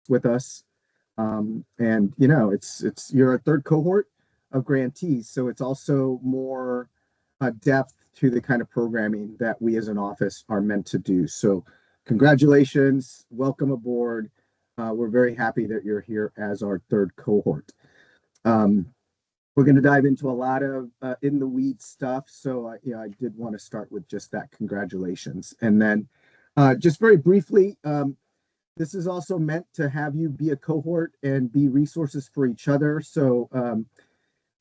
with us. And it's you're a third cohort of grantees, so it's also more depth to the kind of programming that we as an office are meant to do. So congratulations, welcome aboard. We're very happy that you're here as our third cohort. Um, we're going to dive into a lot of in the weeds stuff. So I did want to start with just that congratulations. And then just very briefly, this is also meant to have you be a cohort and be resources for each other. So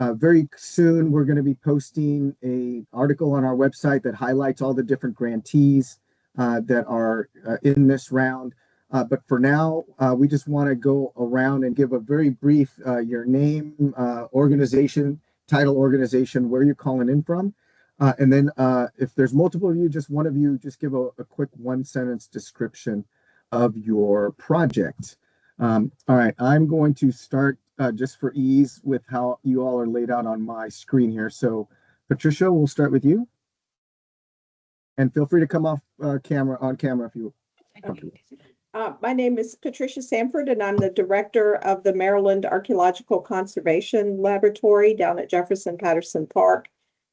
very soon we're going to be posting a article on our website that highlights all the different grantees that are in this round. But for now, we just want to go around and give a very brief your name, organization, title, organization, where you're calling in from. And then if there's multiple of you, just one of you, just give a quick one-sentence description of your project. All right, I'm going to start just for ease with how you all are laid out on my screen here. So Patricia, we'll start with you. And feel free to come off camera if you want to. My name is Patricia Sanford, and I'm the director of the Maryland Archaeological Conservation Laboratory down at Jefferson Patterson Park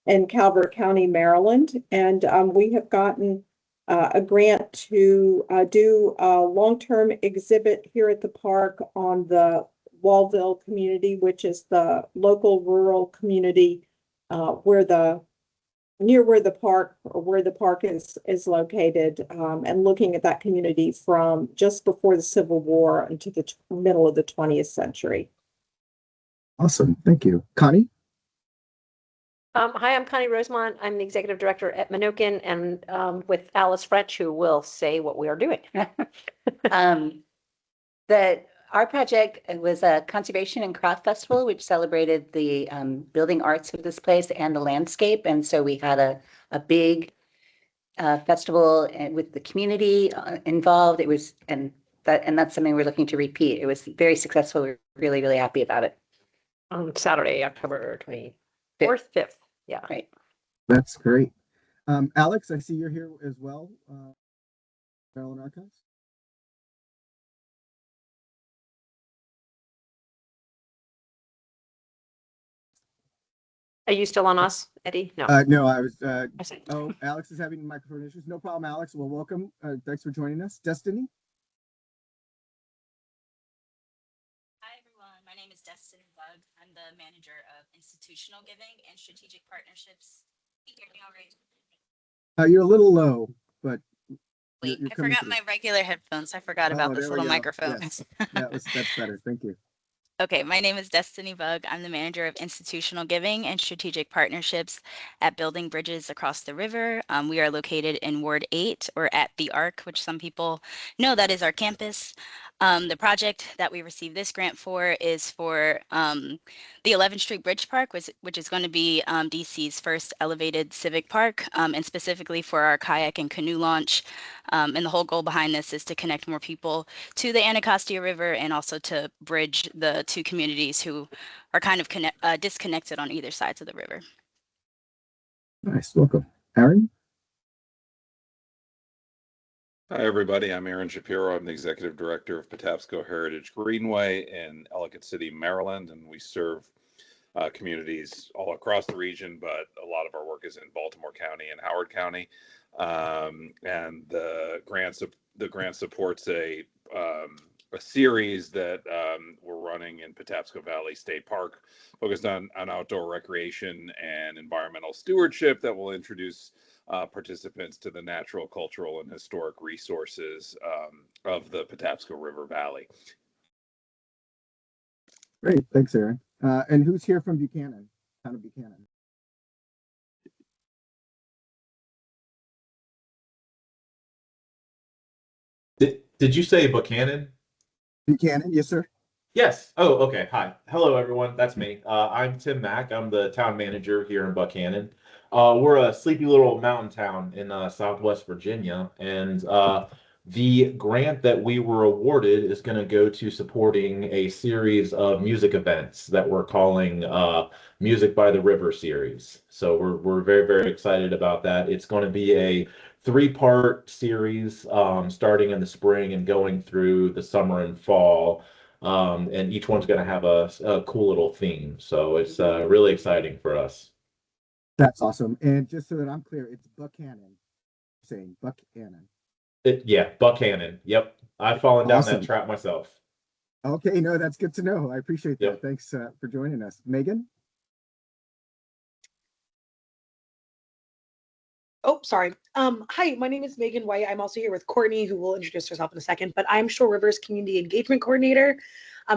in Calvert County, Maryland. And we have gotten a grant to do a long-term exhibit here at the park on the Wallville community, which is the local rural community near where the park is located, and looking at that community from just before the Civil War into the middle of the 20th century. Awesome, thank you. Connie? Hi, I'm Connie Rosemont. I'm the executive director at Minokin, and with Alice French, who will say what we are doing. Our project was a conservation and craft festival, which celebrated the building arts of this place and the landscape. And so we had a big festival with the community involved. It was, and that's something we're looking to repeat. It was very successful. We're really, really happy about it. On Saturday, October 24th, 5th. Yeah. Right. That's great. Alex, I see you're here as well. Maryland Archives. Are you still on us, Eddie? No. No, I was. Oh, Alex is having microphone issues. No problem, Alex. Well, welcome. Thanks for joining us. Destiny? Hi, everyone. My name is Destiny Bug. I'm the manager of institutional giving and strategic partnerships. Can you hear me all right? You're a little low, but wait, I forgot my regular headphones. I forgot about this little microphone. Yes. That's better. Thank you. Okay, my name is Destiny Bug. I'm the manager of institutional giving and strategic partnerships at Building Bridges Across the River. We are located in Ward 8, or at the Arc, which some people know that is our campus. The project that we received this grant for is for the 11th Street Bridge Park, which is going to be DC's first elevated civic park, and specifically for our kayak and canoe launch. And the whole goal behind this is to connect more people to the Anacostia River and also to bridge the two communities who are kind of disconnected on either sides of the river. Nice, welcome. Aaron? Hi, everybody. I'm Aaron Shapiro. I'm the executive director of Patapsco Heritage Greenway in Ellicott City, Maryland, and we serve communities all across the region, but a lot of our work is in Baltimore County and Howard County. And the grant supports a series that we're running in Patapsco Valley State Park, focused on outdoor recreation and environmental stewardship that will introduce participants to the natural, cultural, and historic resources of the Patapsco River Valley. Great, thanks, Aaron. And who's here from Buchanan, town of Buchanan? Did you say Buchanan? Buchanan, yes, sir. Yes. Oh, okay. Hi. Hello, everyone. That's me. I'm Tim Mack. I'm the town manager here in Buchanan. We're a sleepy little mountain town in Southwest Virginia, and the grant that we were awarded is going to go to supporting a series of music events that we're calling Music by the River series. So we're very, very excited about that. It's going to be a three-part series starting in the spring and going through the summer and fall. And each one's going to have a cool little theme. So it's really exciting for us. That's awesome. And just so that I'm clear, it's Buchanan. Saying Buchanan. Yeah, Buchanan. Yep. I've fallen down that Awesome. trap myself. Okay, no, that's good to know. I appreciate that. Yep. Thanks for joining us. Megan? Oh, sorry. Hi, my name is Megan White. I'm also here with Courtney, who will introduce herself in a second, but I'm Shore Rivers Community Engagement Coordinator.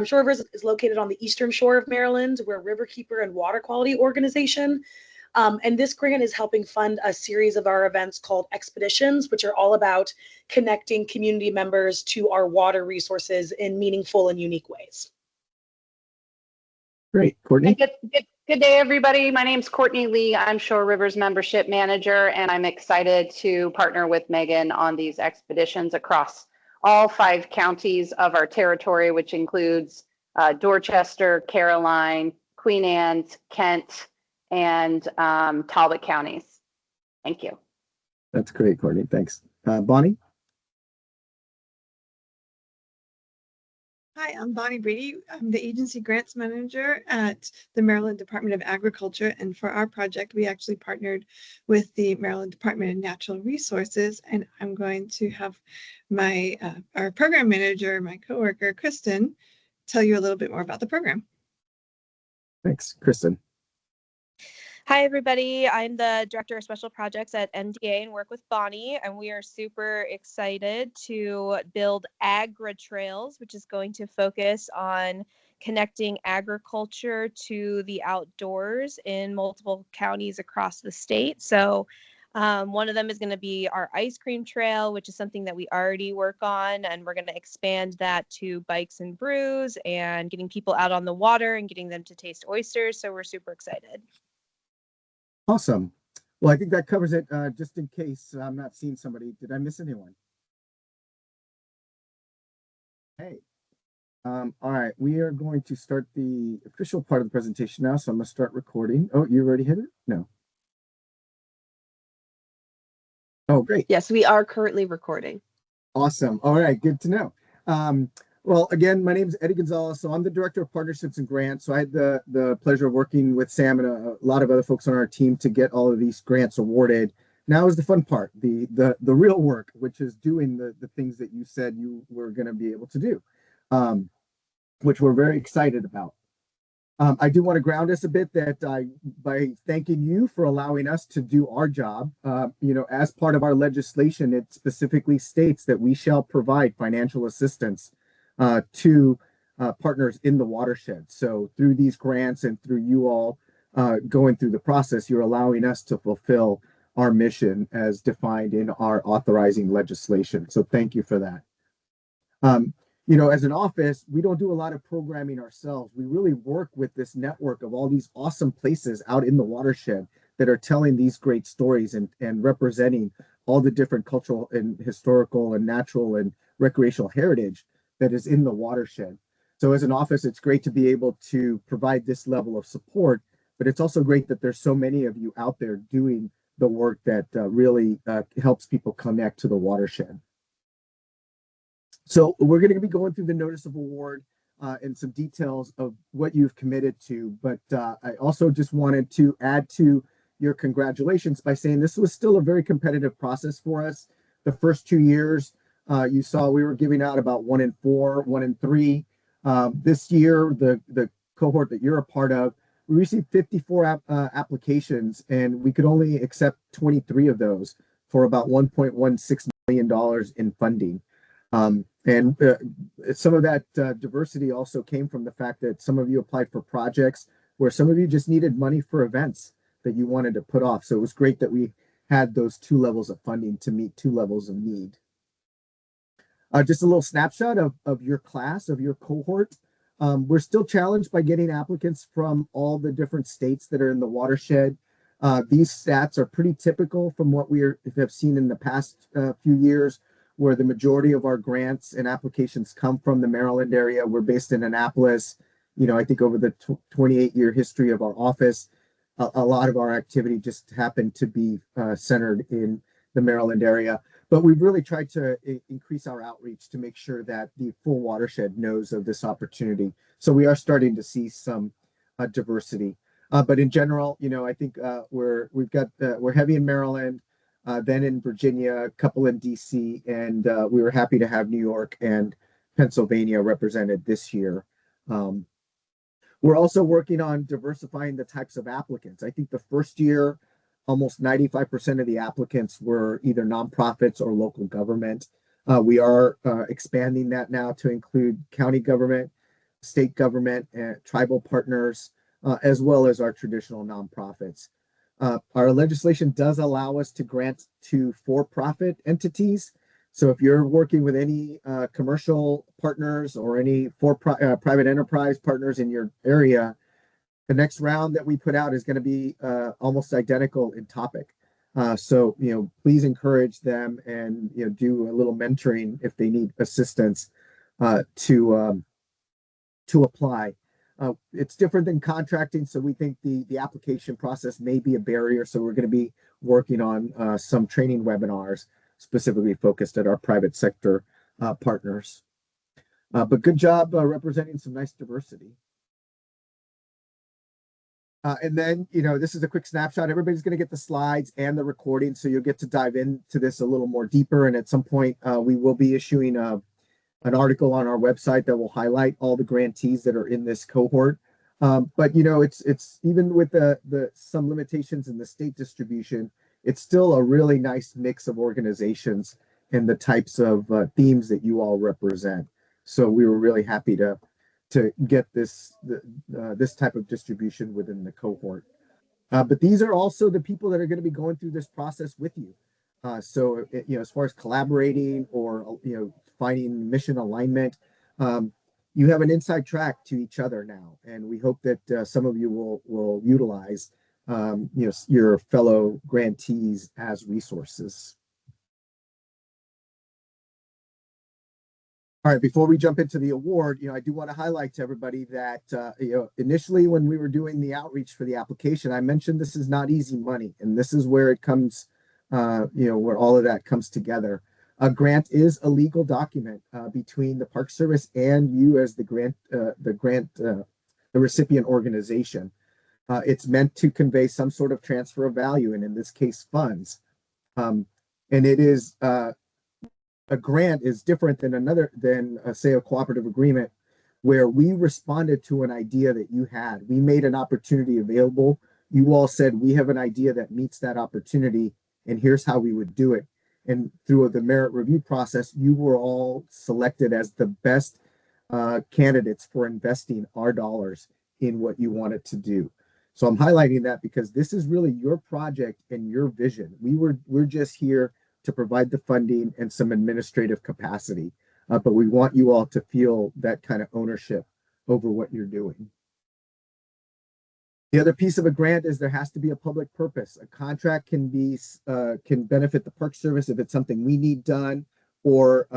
Shore Rivers is located on the eastern shore of Maryland. We're a riverkeeper and water quality organization. And this grant is helping fund a series of our events called Expeditions, which are all about connecting community members to our water resources in meaningful and unique ways. Great. Courtney? Good day, everybody. My name's Courtney Lee. I'm Shore Rivers Membership Manager, and I'm excited to partner with Megan on these expeditions across all 5 counties of our territory, which includes Dorchester, Caroline, Queen Anne's, Kent, and Talbot counties. Thank you. That's great, Courtney. Thanks. Bonnie? Hi, I'm Bonnie Brady. I'm the agency grants manager at the Maryland Department of Agriculture. And for our project, we actually partnered with the Maryland Department of Natural Resources. And I'm going to have my our program manager, my coworker, Kristen, tell you a little bit more about the program. Thanks. Kristen? Hi, everybody. I'm the Director of Special Projects at NDA and work with Bonnie, and we are super excited to build Agri Trails, which is going to focus on connecting agriculture to the outdoors in multiple counties across the state. So one of them is going to be our ice cream trail, which is something that we already work on, and we're going to expand that to bikes and brews and getting people out on the water and getting them to taste oysters. So we're super excited. Awesome. Well, I think that covers it. Just in case I'm not seeing somebody, did I miss anyone? Hey. All right, we are going to start the official part of the presentation now. So I'm going to start recording. Oh, you already hit it? No. Oh, great. Yes, we are currently recording. Awesome. All right, good to know. Well, again, my name is Eddie Gonzalez. So I'm the Director of Partnerships and Grants. So I had the pleasure of working with Sam and a lot of other folks on our team to get all of these grants awarded. Now is the fun part, the real work, which is doing the things that you said you were going to be able to do, which we're very excited about. I do want to ground us a bit that by thanking you for allowing us to do our job, as part of our legislation, it specifically states that we shall provide financial assistance to partners in the watershed. So through these grants and through you all going through the process, you're allowing us to fulfill our mission as defined in our authorizing legislation. So thank you for that. As an office, we don't do a lot of programming ourselves. We really work with this network of all these awesome places out in the watershed that are telling these great stories and representing all the different cultural and historical and natural and recreational heritage that is in the watershed. So as an office, it's great to be able to provide this level of support, but it's also great that there's so many of you out there doing the work that really helps people connect to the watershed. So we're going to be going through the notice of award and some details of what you've committed to, but I also just wanted to add to your congratulations by saying this was still a very competitive process for us. The first 2 years, you saw we were giving out about 1 in 4, 1 in 3. This year, the cohort that you're a part of, we received 54 applications, and we could only accept 23 of those for about $1.16 million in funding. And some of that diversity also came from the fact that some of you applied for projects where some of you just needed money for events that you wanted to put off. So it was great that we had those 2 levels of funding to meet 2 levels of need. Just a little snapshot of your class, of your cohort. We're still challenged by getting applicants from all the different states that are in the watershed. These stats are pretty typical from what we have seen in the past few years, where the majority of our grants and applications come from the Maryland area. We're based in Annapolis. I think over the 28-year history of our office, a lot of our activity just happened to be centered in the Maryland area. But we've really tried to increase our outreach to make sure that the full watershed knows of this opportunity. So we are starting to see some diversity. But in general, I think we're heavy in Maryland, then in Virginia, a couple in DC, and we were happy to have New York and Pennsylvania represented this year. We're also working on diversifying the types of applicants. I think the first year, almost 95% of the applicants were either nonprofits or local government. We are expanding that now to include county government, state government, and tribal partners, as well as our traditional nonprofits. Our legislation does allow us to grant to for-profit entities. So if you're working with any commercial partners or any private enterprise partners in your area, the next round that we put out is going to be almost identical in topic. So please encourage them and do a little mentoring if they need assistance to apply. It's different than contracting, so we think the application process may be a barrier. So we're going to be working on some training webinars specifically focused at our private sector partners. But good job representing some nice diversity. And then, this is a quick snapshot. Everybody's going to get the slides and the recording, so you'll get to dive into this a little more deeper. And at some point, we will be issuing an article on our website that will highlight all the grantees that are in this cohort. But it's even with the some limitations in the state distribution, it's still a really nice mix of organizations and the types of themes that you all represent. So we were really happy to get this type of distribution within the cohort. But these are also the people that are going to be going through this process with you. So as far as collaborating or finding mission alignment, you have an inside track to each other now, and we hope that some of you will utilize your fellow grantees as resources. All right, before we jump into the award, I do want to highlight to everybody that initially when we were doing the outreach for the application, I mentioned this is not easy money, and this is where it comes, where all of that comes together. A grant is a legal document between the Park Service and you as the recipient organization. It's meant to convey some sort of transfer of value, and in this case, funds. And it is a grant is different than say a cooperative agreement, where we responded to an idea that you had. We made an opportunity available. You all said we have an idea that meets that opportunity, and here's how we would do it. And through the merit review process, you were all selected as the best candidates for investing our dollars in what you wanted to do. So I'm highlighting that because this is really your project and your vision. We're just here to provide the funding and some administrative capacity, but we want you all to feel that kind of ownership over what you're doing. The other piece of a grant is there has to be a public purpose. A contract can benefit the Park Service if it's something we need done, or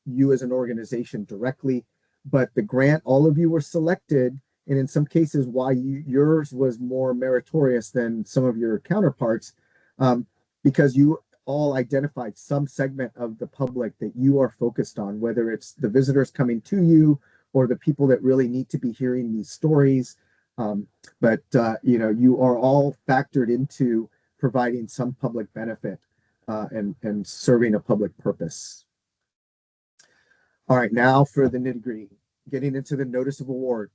you as an organization directly. But the grant, all of you were selected, and in some cases, why yours was more meritorious than some of your counterparts, because you all identified some segment of the public that you are focused on, whether it's the visitors coming to you or the people that really need to be hearing these stories. But you are all factored into providing some public benefit and serving a public purpose. All right, now for the nitty-gritty, getting into the notice of award.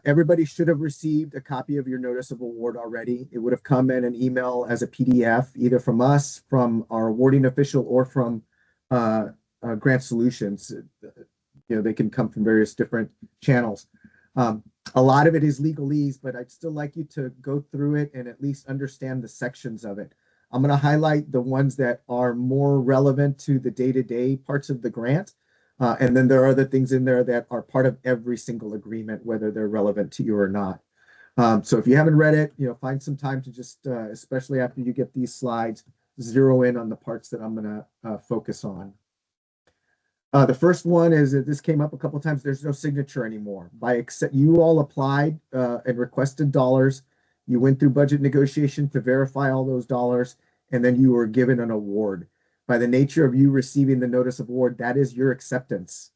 Everybody should have received a copy of your notice of award already. It would have come in an email as a PDF, either from us, from our awarding official, or from Grant Solutions. They can come from various different channels. A lot of it is legalese, but I'd still like you to go through it and at least understand the sections of it. I'm going to highlight the ones that are more relevant to the day-to-day parts of the grant. And then there are other things in there that are part of every single agreement, whether they're relevant to you or not. So if you haven't read it, find some time to just, especially after you get these slides, zero in on the parts that I'm going to focus on. The first one is that this came up a couple of times. There's no signature anymore. You all applied and requested dollars. You went through budget negotiation to verify all those dollars, and then you were given an award. By the nature of you receiving the notice of award, that is your acceptance.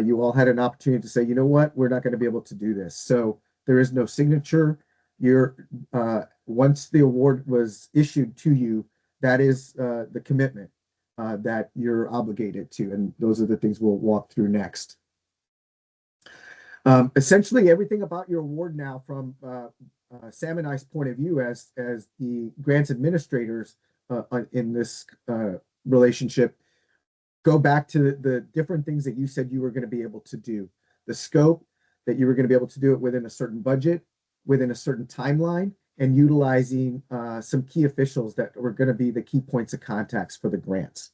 You all had an opportunity to say, you know what, we're not going to be able to do this. So there is no signature. You're once the award was issued to you, that is the commitment that you're obligated to, and those are the things we'll walk through next. Essentially, everything about your award now, from Sam and I's point of view as the grants administrators in this relationship, go back to the different things that you said you were going to be able to do. The scope, that you were going to be able to do it within a certain budget, within a certain timeline, and utilizing some key officials that were going to be the key points of contacts for the grants.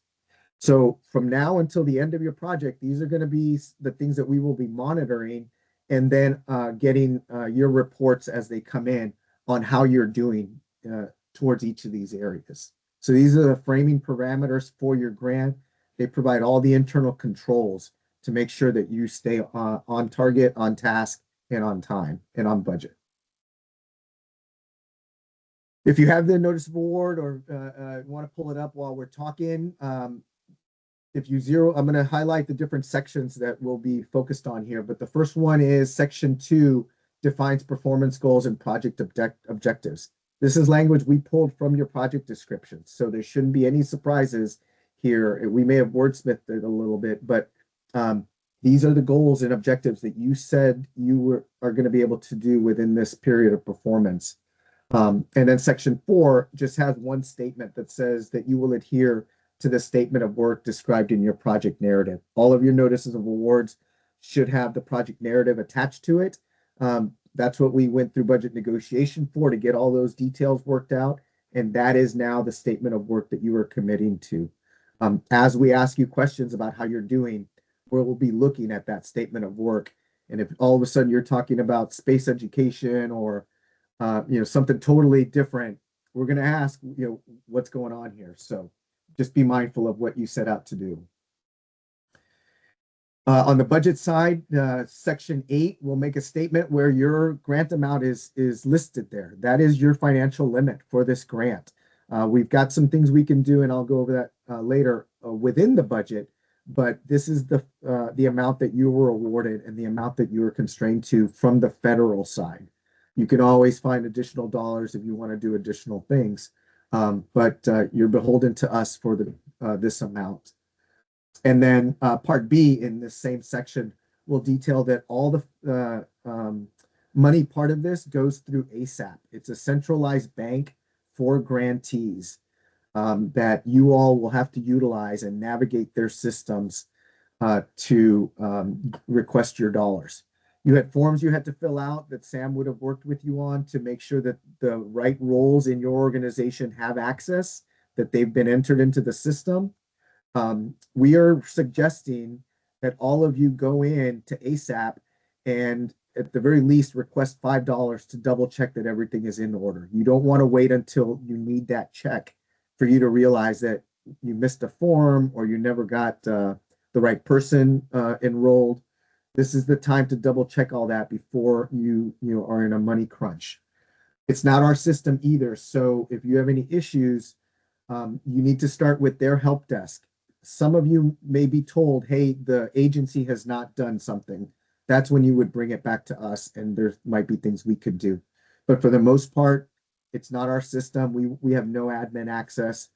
So from now until the end of your project, these are going to be the things that we will be monitoring, and then getting your reports as they come in on how you're doing towards each of these areas. So these are the framing parameters for your grant. They provide all the internal controls to make sure that you stay on target, on task, and on time, and on budget. If you have the notice of award, or want to pull it up while we're talking, if you zero, I'm going to highlight the different sections that will be focused on here. But the first one is section 2, defines performance goals and project objectives. This is language we pulled from your project description, so there shouldn't be any surprises here. We may have wordsmithed it a little bit, but these are the goals and objectives that you said you are going to be able to do within this period of performance. And then section 4 just has one statement that says that you will adhere to the statement of work described in your project narrative. All of your notices of awards should have the project narrative attached to it. That's what we went through budget negotiation for, to get all those details worked out. And that is now the statement of work that you are committing to. As we ask you questions about how you're doing, we'll be looking at that statement of work. And if all of a sudden you're talking about space education or something totally different, we're going to ask, what's going on here. So just be mindful of what you set out to do. On the budget side, section 8 will make a statement where your grant amount is listed there. That is your financial limit for this grant. We've got some things we can do, and I'll go over that later within the budget, but this is the amount that you were awarded and the amount that you were constrained to from the federal side. You can always find additional dollars if you want to do additional things, but you're beholden to us for this amount. And then part B in this same section will detail that all the money part of this goes through ASAP. It's a centralized bank for grantees that you all will have to utilize and navigate their systems to request your dollars. You had forms you had to fill out that Sam would have worked with you on to make sure that the right roles in your organization have access, that they've been entered into the system. We are suggesting that all of you go in to ASAP and at the very least request $5 to double check that everything is in order. You don't want to wait until you need that check for you to realize that you missed a form or you never got the right person enrolled. This is the time to double check all that before you are in a money crunch. It's not our system either. So if you have any issues, you need to start with their help desk. Some of you may be told, hey, the agency has not done something. That's when you would bring it back to us, and there might be things we could do. But for the most part, it's not our system. We have no admin access.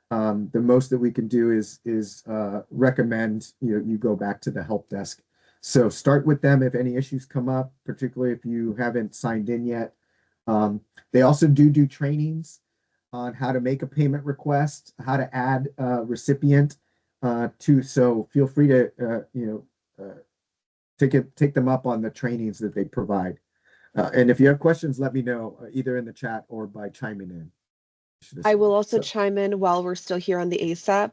The most that we can do is recommend you go back to the help desk. So start with them if any issues come up, particularly if you haven't signed in yet. They also do trainings on how to make a payment request, how to add a recipient so feel free to take them up on the trainings that they provide. And if you have questions, let me know either in the chat or by chiming in. I will also chime in while we're still here on the ASAP.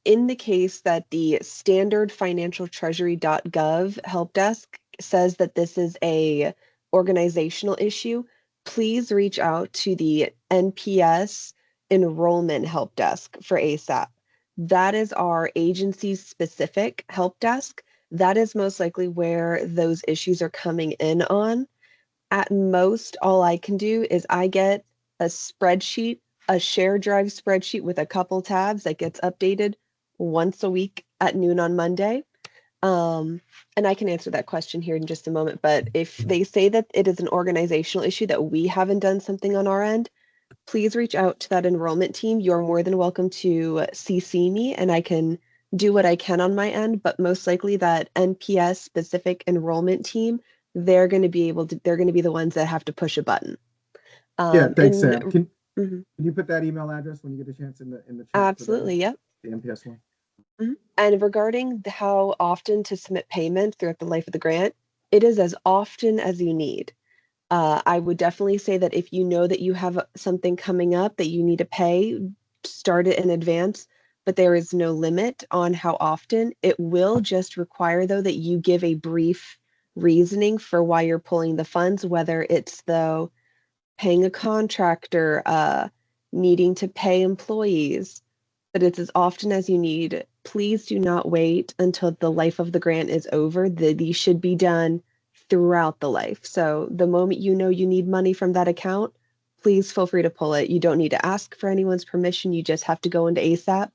In the case that the standard financialtreasury.gov help desk says that this is a organizational issue, please reach out to the NPS enrollment help desk for ASAP. That is our agency's specific help desk. That is most likely where those issues are coming in on. At most, all I can do is I get a spreadsheet a shared drive spreadsheet with a couple tabs that gets updated once a week at noon on Monday. And I can answer that question here in just a moment, but if they say that it is an organizational issue that we haven't done something on our end, please reach out to that enrollment team. You're more than welcome to CC me and I can do what I can on my end, but most likely that NPS specific enrollment team, they're going to be the ones that have to push a button. Yeah, thanks, Sam. Can Mhm. you put that email address when you get a chance in the chat? Absolutely, yep. The NPS one. And regarding how often to submit payment throughout the life of the grant, it is as often as you need. I would definitely say that if you know that you have something coming up that you need to pay, start it in advance, but there is no limit on how often. It will just require, though, that you give a brief reasoning for why you're pulling the funds, whether it's, though, paying a contractor, needing to pay employees, but it's as often as you need. Please do not wait until the life of the grant is over. These should be done throughout the life. So the moment you know you need money from that account, please feel free to pull it. You don't need to ask for anyone's permission. You just have to go into ASAP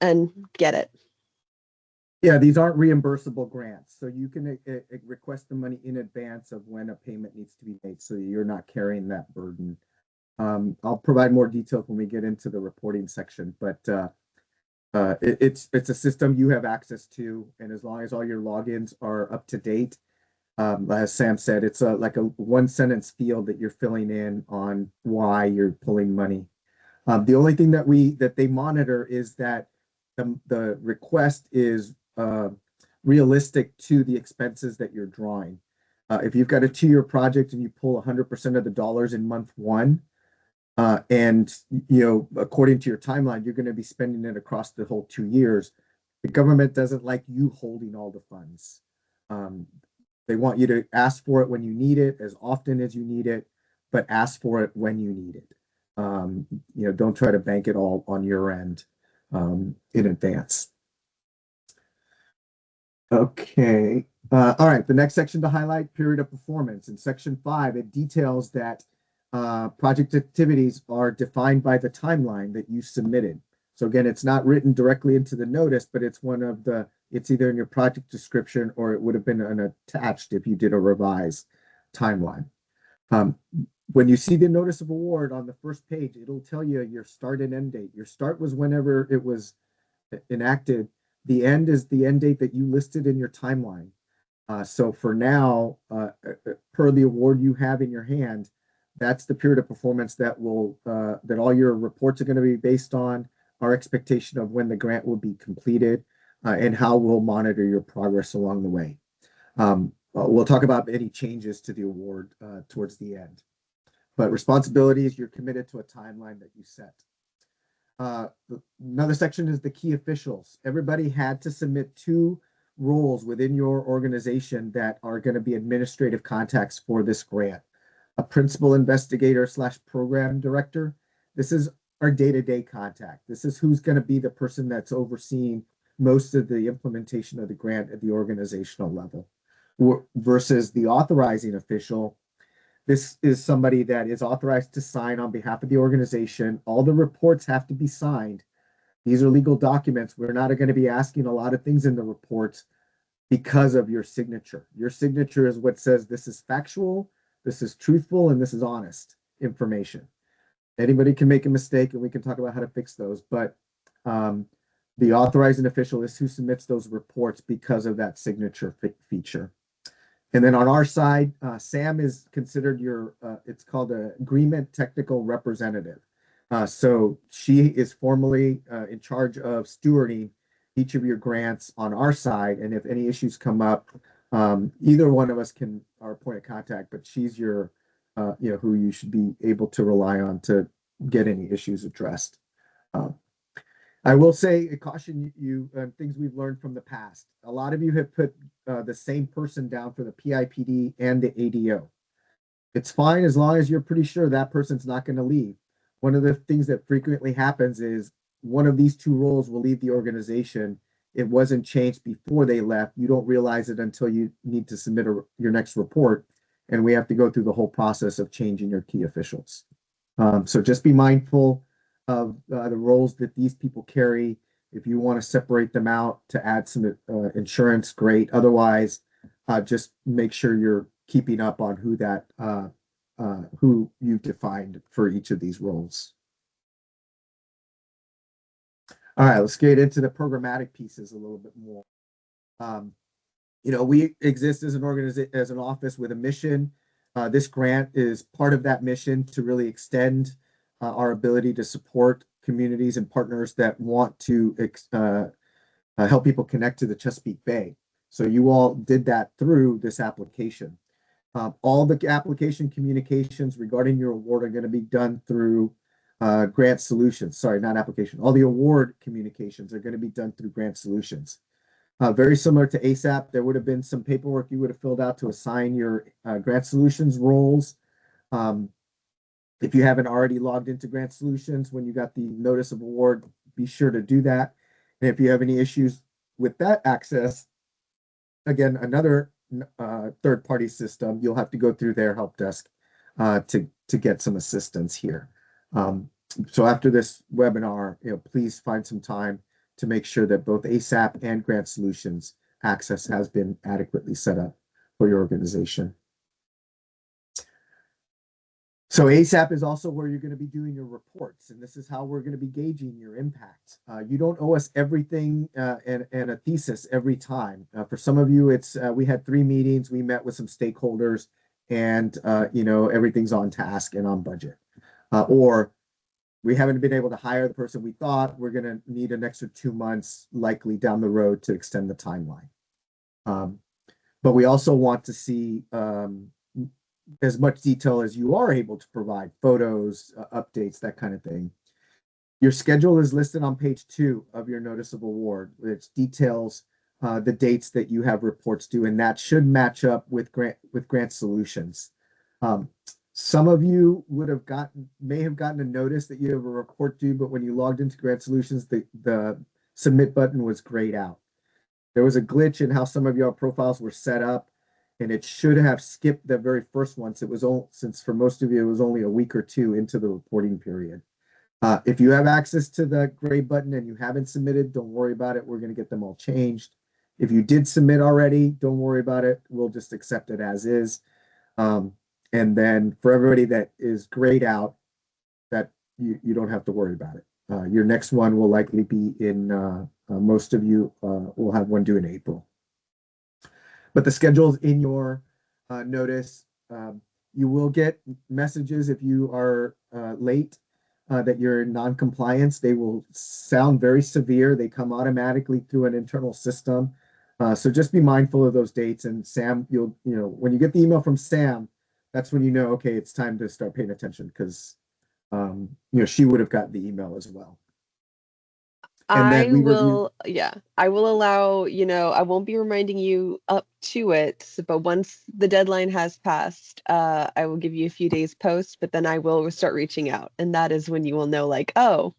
and get it. Yeah, these aren't reimbursable grants, so you can request the money in advance of when a payment needs to be made, so you're not carrying that burden. I'll provide more details when we get into the reporting section, but it's a system you have access to, and as long as all your logins are up to date, as Sam said, it's like a one sentence field that you're filling in on why you're pulling money. The only thing that they monitor is that the request is realistic to the expenses that you're drawing. If you've got a 2-year project and you pull 100% of the dollars in month 1, and according to your timeline, you're going to be spending it across the whole 2 years. The government doesn't like you holding all the funds. They want you to ask for it when you need it, as often as you need it, but ask for it when you need it. Don't try to bank it all on your end in advance. Okay. All right. The next section to highlight, period of performance. In section 5, it details that project activities are defined by the timeline that you submitted. So again, it's not written directly into the notice, but it's it's either in your project description or it would have been attached if you did a revised timeline. When you see the notice of award on the first page, it'll tell you your start and end date. Your start was whenever it was enacted. The end is the end date that you listed in your timeline. So for now, per the award you have in your hand, that's the period of performance that all your reports are going to be based on, our expectation of when the grant will be completed, and how we'll monitor your progress along the way. We'll talk about any changes to the award towards the end. But responsibilities, you're committed to a timeline that you set. Another section is the key officials. Everybody had to submit 2 roles within your organization that are going to be administrative contacts for this grant. A principal investigator / program director. This is our day-to-day contact. This is who's going to be the person that's overseeing most of the implementation of the grant at the organizational level. Versus the authorizing official. This is somebody that is authorized to sign on behalf of the organization. All the reports have to be signed. These are legal documents. We're not going to be asking a lot of things in the reports because of your signature. Your signature is what says this is factual, this is truthful, and this is honest information. Anybody can make a mistake, and we can talk about how to fix those, but the authorizing official is who submits those reports because of that signature feature. And then on our side, Sam is considered it's called an agreement technical representative. So she is formally in charge of stewarding each of your grants on our side. And if any issues come up, either one of us are a point of contact, but she's who you should be able to rely on to get any issues addressed. I will say, caution you things we've learned from the past. A lot of you have put the same person down for the PIPD and the ADO. It's fine as long as you're pretty sure that person's not going to leave. One of the things that frequently happens is one of these 2 roles will leave the organization. It wasn't changed before they left. You don't realize it until you need to submit your next report. And we have to go through the whole process of changing your key officials. So just be mindful of the roles that these people carry. If you want to separate them out to add some insurance, great. Otherwise, just make sure you're keeping up on who you've defined for each of these roles. All right, let's get into the programmatic pieces a little bit more. We exist as an organization, as an office with a mission. This grant is part of that mission to really extend our ability to support communities and partners that want to help people connect to the Chesapeake Bay. So you all did that through this application. All the application communications regarding your award are going to be done through Grant Solutions. Sorry, not application. All the award communications are going to be done through Grant Solutions. Very similar to ASAP, there would have been some paperwork you would have filled out to assign your Grant Solutions roles. If you haven't already logged into Grant Solutions when you got the notice of award, be sure to do that. And if you have any issues with that access, again, another third-party system, you'll have to go through their help desk to get some assistance here. So after this webinar, please find some time to make sure that both ASAP and Grant Solutions access has been adequately set up for your organization. So ASAP is also where you're going to be doing your reports, and this is how we're going to be gauging your impact. You don't owe us everything and a thesis every time. For some of you, it's we had 3 meetings, we met with some stakeholders, and everything's on task and on budget. Or we haven't been able to hire the person we thought. We're going to need an extra 2 months likely down the road to extend the timeline. But we also want to see as much detail as you are able to provide, photos, updates, that kind of thing. Your schedule is listed on page 2 of your notice of award, which details the dates that you have reports due, and that should match up with Grant Solutions. Some of you may have gotten a notice that you have a report due, but when you logged into Grant Solutions, the submit button was grayed out. There was a glitch in how some of your profiles were set up, and it should have skipped the very first one. Since for most of you, it was only a week or 2 into the reporting period. If you have access to the gray button and you haven't submitted, don't worry about it. We're going to get them all changed. If you did submit already, don't worry about it. We'll just accept it as is. And then for everybody that is grayed out, that you don't have to worry about it. Your next one will likely be in, most of you will have one due in April. But the schedule's in your notice. You will get messages if you are late that you're in non-compliance. They will sound very severe. They come automatically through an internal system. So just be mindful of those dates. And Sam, when you get the email from Sam, that's when you know, okay, it's time to start paying attention, because she would have gotten the email as well. And I will allow, I won't be reminding you up to it, but once the deadline has passed, I will give you a few days post, but then I will start reaching out. And that is when you will know, like, oh,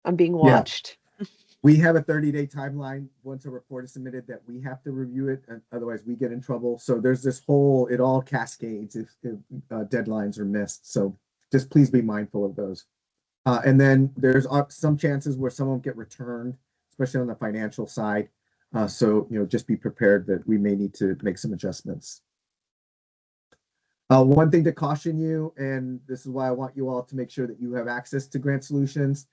I'm being watched. Yeah. We have a 30-day timeline once a report is submitted that we have to review it, and otherwise we get in trouble. So there's it all cascades if deadlines are missed. So just please be mindful of those. And then there's some chances where some will get returned, especially on the financial side. So just be prepared that we may need to make some adjustments. One thing to caution you, and this is why I want you all to make sure that you have access to Grant Solutions.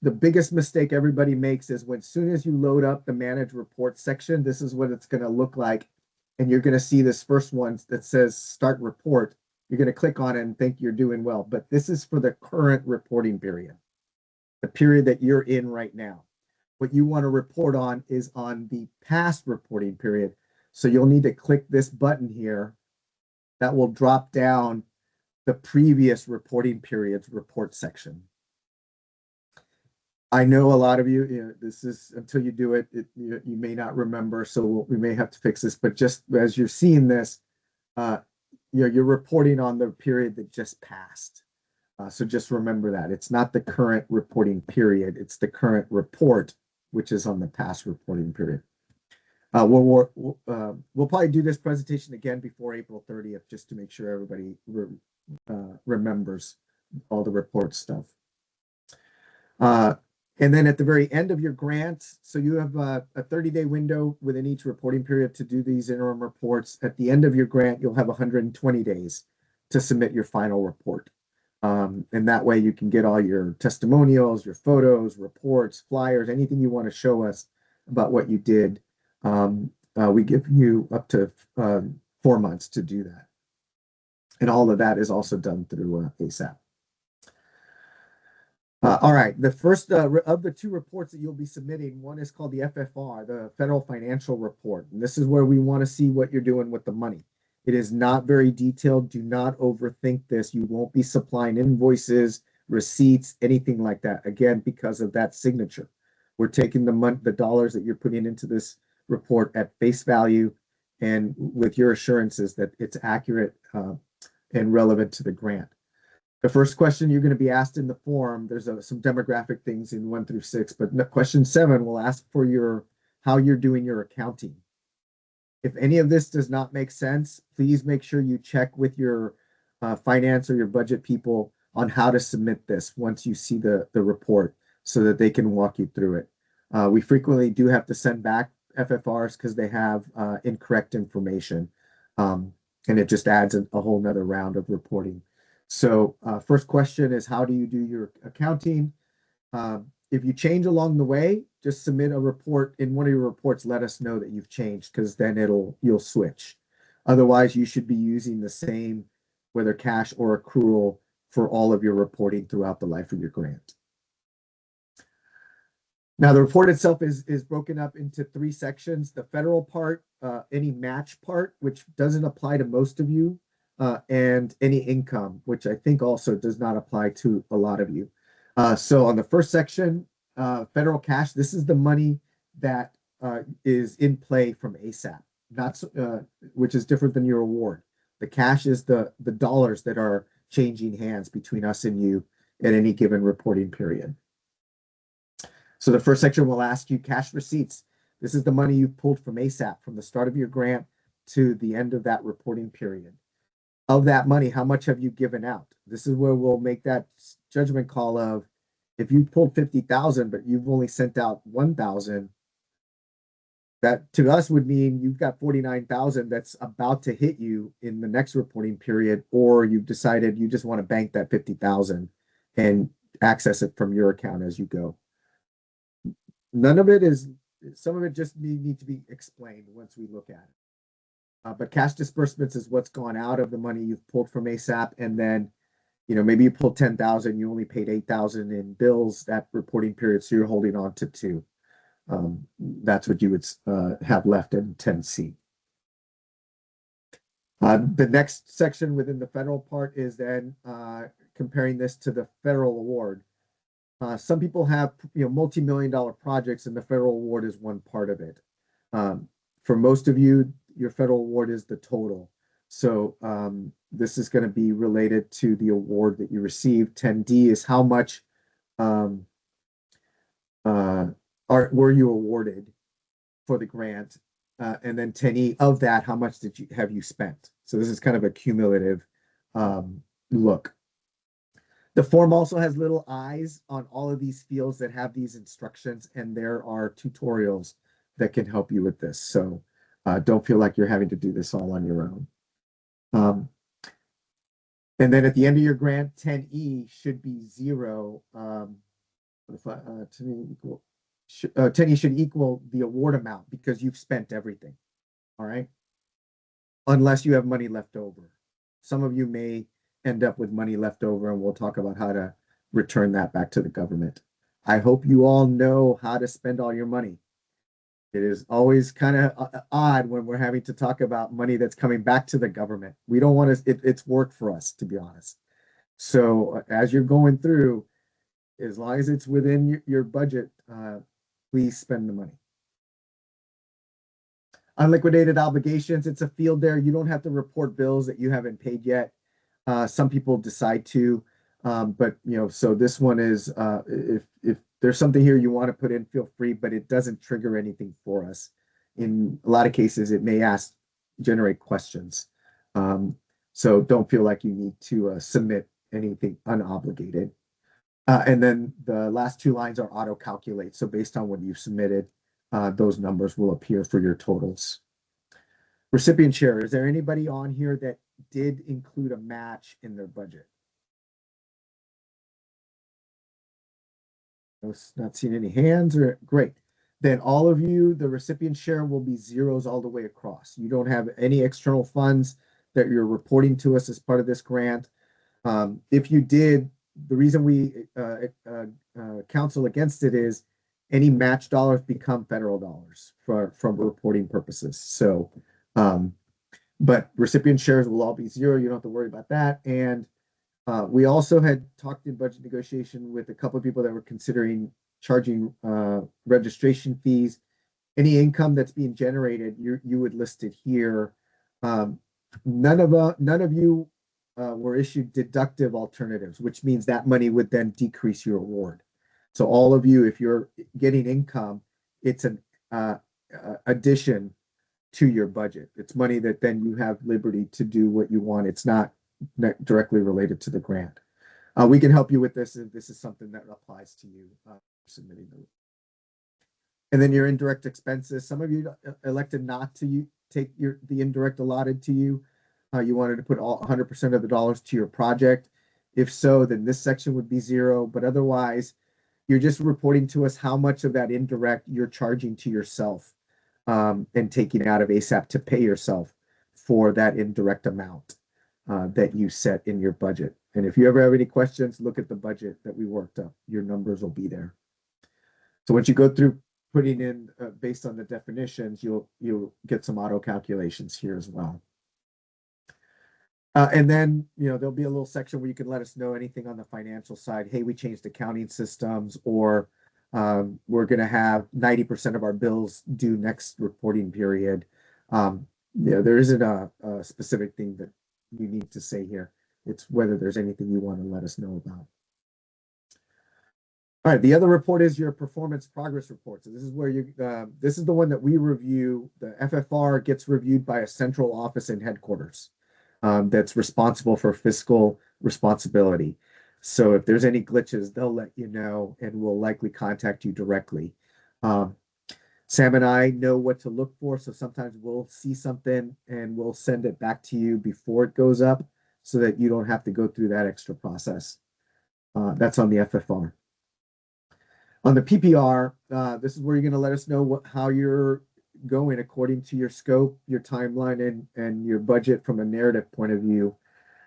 The biggest mistake everybody makes is as soon as you load up the manage report section, this is what it's going to look like. And you're going to see this first one that says start report. You're going to click on it and think you're doing well, but this is for the current reporting period, the period that you're in right now. What you want to report on is on the past reporting period. So you'll need to click this button here. That will drop down the previous reporting period's report section. I know a lot of you, this is until you do it, you may not remember, so we may have to fix this, but just as you're seeing this, you're reporting on the period that just passed. So just remember that. It's not the current reporting period. It's the current report, which is on the past reporting period. We'll probably do this presentation again before April 30th, just to make sure everybody remembers all the report stuff. And then at the very end of your grant, so you have a 30-day window within each reporting period to do these interim reports. At the end of your grant, you'll have 120 days to submit your final report. And that way you can get all your testimonials, your photos, reports, flyers, anything you want to show us about what you did. We give you up to 4 months to do that. And all of that is also done through ASAP. All right, the first of the 2 reports that you'll be submitting, one is called the FFR, the Federal Financial Report. And this is where we want to see what you're doing with the money. It is not very detailed. Do not overthink this. You won't be supplying invoices, receipts, anything like that. Again, because of that signature. We're taking the dollars that you're putting into this report at face value and with your assurances that it's accurate and relevant to the grant. The first question you're going to be asked in the form, there's some demographic things in 1 through 6, but question 7 will ask for how you're doing your accounting. If any of this does not make sense, please make sure you check with your finance or your budget people on how to submit this once you see the report so that they can walk you through it. We frequently do have to send back FFRs because they have incorrect information, and it just adds a whole nother round of reporting. So first question is, how do you do your accounting? If you change along the way, just submit a report. In one of your reports, let us know that you've changed, because then you'll switch. Otherwise, you should be using the same, whether cash or accrual, for all of your reporting throughout the life of your grant. Now, the report itself is broken up into 3 sections. The federal part, any match part, which doesn't apply to most of you, and any income, which I think also does not apply to a lot of you. So on the first section, federal cash, this is the money that is in play from ASAP, which is different than your award. The cash is the dollars that are changing hands between us and you at any given reporting period. So the first section will ask you cash receipts. This is the money you pulled from ASAP from the start of your grant to the end of that reporting period. Of that money, how much have you given out? This is where we'll make that judgment call of, if you pulled 50,000, but you've only sent out 1,000, that to us would mean you've got 49,000 that's about to hit you in the next reporting period, or you've decided you just want to bank that 50,000 and access it from your account as you go. None of it is, some of it just need to be explained once we look at it. But cash disbursements is what's gone out of the money you've pulled from ASAP, and then, maybe you pulled 10,000, you only paid 8,000 in bills that reporting period, so you're holding on to 2. That's what you would have left in 10C. The next section within the federal part is then comparing this to the federal award. Some people have multi-million-dollar projects, and the federal award is one part of it. For most of you, your federal award is the total. So this is going to be related to the award that you received. 10D is how much were you awarded for the grant, and then 10E, of that, how much have you spent? So this is kind of a cumulative look. The form also has little eyes on all of these fields that have these instructions, and there are tutorials that can help you with this. So don't feel like you're having to do this all on your own. And then at the end of your grant, 10E should be 0. 10E should equal the award amount because you've spent everything. All right. Unless you have money left over. Some of you may end up with money left over, and we'll talk about how to return that back to the government. I hope you all know how to spend all your money. It is always kind of odd when we're having to talk about money that's coming back to the government. We don't want to, it's work for us, to be honest. So as you're going through, as long as it's within your budget, please spend the money. Unliquidated obligations, it's a field there. You don't have to report bills that you haven't paid yet. Some people decide to, but so this one is, if there's something here you want to put in, feel free, but it doesn't trigger anything for us. In a lot of cases, it may generate questions. So don't feel like you need to submit anything unobligated. And then the last two lines are auto calculate. So based on what you've submitted, those numbers will appear for your totals. Recipient share, is there anybody on here that did include a match in their budget? Not seeing any hands, or great. Then all of you, the recipient share will be zeros all the way across. You don't have any external funds that you're reporting to us as part of this grant. If you did, the reason we counsel against it is any match dollars become federal dollars from reporting purposes. So, but recipient shares will all be zero. You don't have to worry about that. And we also had talked in budget negotiation with a couple of people that were considering charging registration fees. Any income that's being generated, you would list it here. None of you were issued deductive alternatives, which means that money would then decrease your award. So all of you, if you're getting income, it's an addition to your budget. It's money that then you have liberty to do what you want. It's not directly related to the grant. We can help you with this if this is something that applies to you submitting the. And then your indirect expenses. Some of you elected not to take the indirect allotted to you. You wanted to put all 100% of the dollars to your project. If so, then this section would be zero. But otherwise, you're just reporting to us how much of that indirect you're charging to yourself and taking out of ASAP to pay yourself for that indirect amount that you set in your budget. And if you ever have any questions, look at the budget that we worked up. Your numbers will be there. So once you go through putting in based on the definitions, you'll get some auto calculations here as well. And then, there'll be a little section where you can let us know anything on the financial side. Hey, we changed accounting systems, or we're going to have 90% of our bills due next reporting period. There isn't a specific thing that you need to say here. It's whether there's anything you want to let us know about. All right, the other report is your performance progress report. So this is where this is the one that we review. The FFR gets reviewed by a central office in headquarters that's responsible for fiscal responsibility. So if there's any glitches, they'll let you know and will likely contact you directly. Sam and I know what to look for. So sometimes we'll see something and we'll send it back to you before it goes up so that you don't have to go through that extra process. That's on the FFR. On the PPR, this is where you're going to let us know how you're going according to your scope, your timeline, and your budget from a narrative point of view.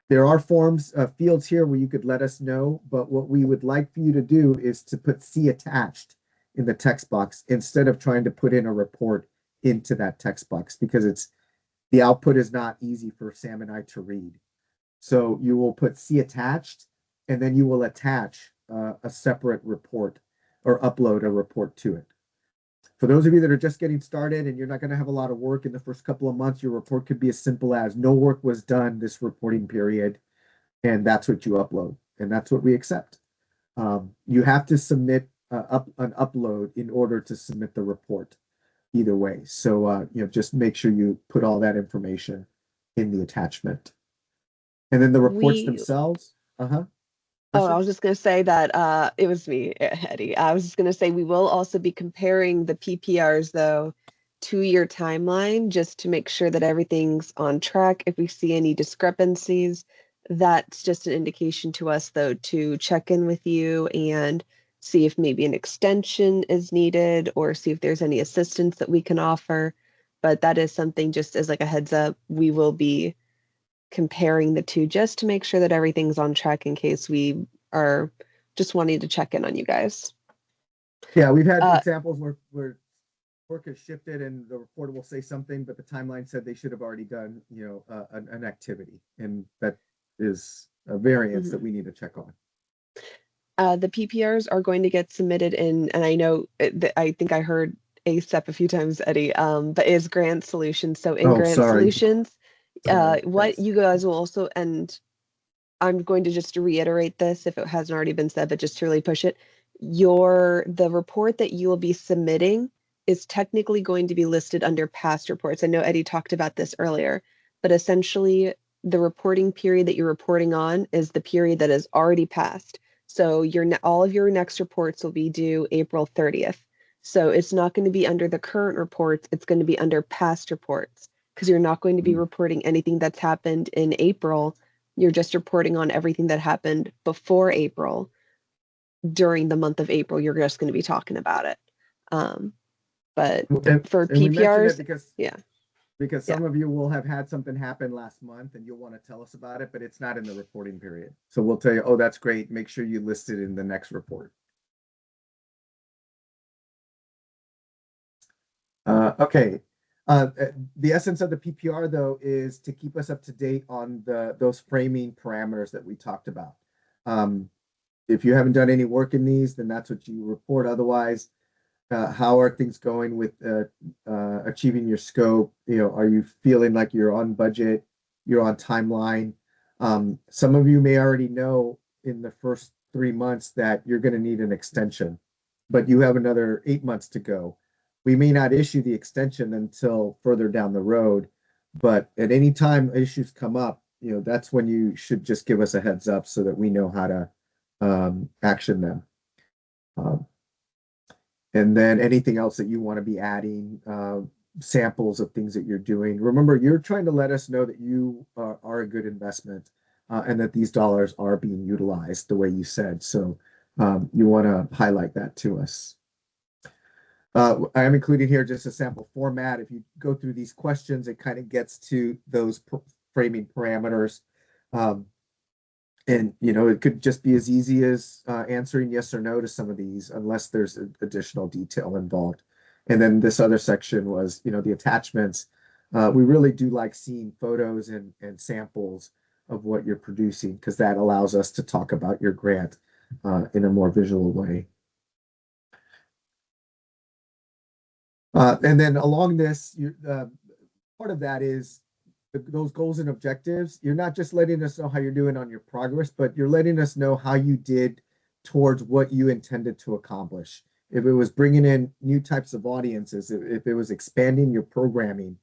There are fields here where you could let us know, but what we would like for you to do is to put C attached in the text box instead of trying to put in a report into that text box, because the output is not easy for Sam and I to read. So you will put C attached, and then you will attach a separate report or upload a report to it. For those of you that are just getting started and you're not going to have a lot of work in the first couple of months, your report could be as simple as no work was done this reporting period, and that's what you upload, and that's what we accept. You have to submit an upload in order to submit the report either way. So just make sure you put all that information in the attachment. And then the reports themselves. Oh, I was just going to say that it was me, Eddie. I was just going to say we will also be comparing the PPRs, though, to your timeline just to make sure that everything's on track. If we see any discrepancies, that's just an indication to us, though, to check in with you and see if maybe an extension is needed or see if there's any assistance that we can offer. But that is something, just as like a heads up, we will be comparing the two just to make sure that everything's on track in case we are just wanting to check in on you guys. Yeah, we've had examples where work has shifted and the reporter will say something, but the timeline said they should have already done, an activity, and that is a variance that we need to check on. The PPRs are going to get submitted in, and I know I think I heard ASAP a few times, Eddie, but is Grant Solutions. So in Grant Solutions, what you guys will also, and I'm going to just reiterate this if it hasn't already been said, but just to really push it, the report that you will be submitting is technically going to be listed under past reports. I know Eddie talked about this earlier, but essentially the reporting period that you're reporting on is the period that has already passed. So all of your next reports will be due April 30th. So it's not going to be under the current reports, it's going to be under past reports, because you're not going to be reporting anything that's happened in April. You're just reporting on everything that happened before April. During the month of April, you're just going to be talking about it. But for we mentioned PPRs, it yeah. because some of you will have had something happen last month and you'll want to tell us about it, but it's not in the reporting period. So we'll tell you, oh, that's great. Make sure you list it in the next report. Okay. The essence of the PPR, though, is to keep us up to date on those framing parameters that we talked about. If you haven't done any work in these, then that's what you report. Otherwise, how are things going with achieving your scope? Are you feeling like you're on budget? You're on timeline? Some of you may already know in the first 3 months that you're going to need an extension, but you have another 8 months to go. We may not issue the extension until further down the road, but at any time issues come up, that's when you should just give us a heads up so that we know how to action them. And then anything else that you want to be adding, samples of things that you're doing. Remember, you're trying to let us know that you are a good investment and that these dollars are being utilized the way you said. So you want to highlight that to us. I am including here just a sample format. If you go through these questions, it kind of gets to those framing parameters. And it could just be as easy as answering yes or no to some of these, unless there's additional detail involved. And then this other section was, the attachments. We really do like seeing photos and samples of what you're producing, because that allows us to talk about your grant in a more visual way. And then along this, part of that is those goals and objectives. You're not just letting us know how you're doing on your progress, but you're letting us know how you did towards what you intended to accomplish. If it was bringing in new types of audiences, if it was expanding your programming,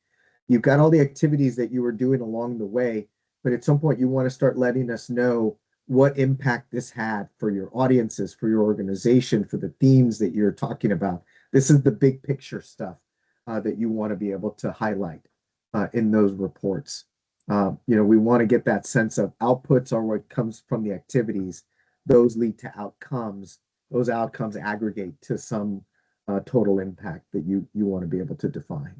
you've got all the activities that you were doing along the way, but at some point you want to start letting us know what impact this had for your audiences, for your organization, for the themes that you're talking about. This is the big picture stuff that you want to be able to highlight in those reports. We want to get that sense of outputs are what comes from the activities. Those lead to outcomes. Those outcomes aggregate to some total impact that you want to be able to define.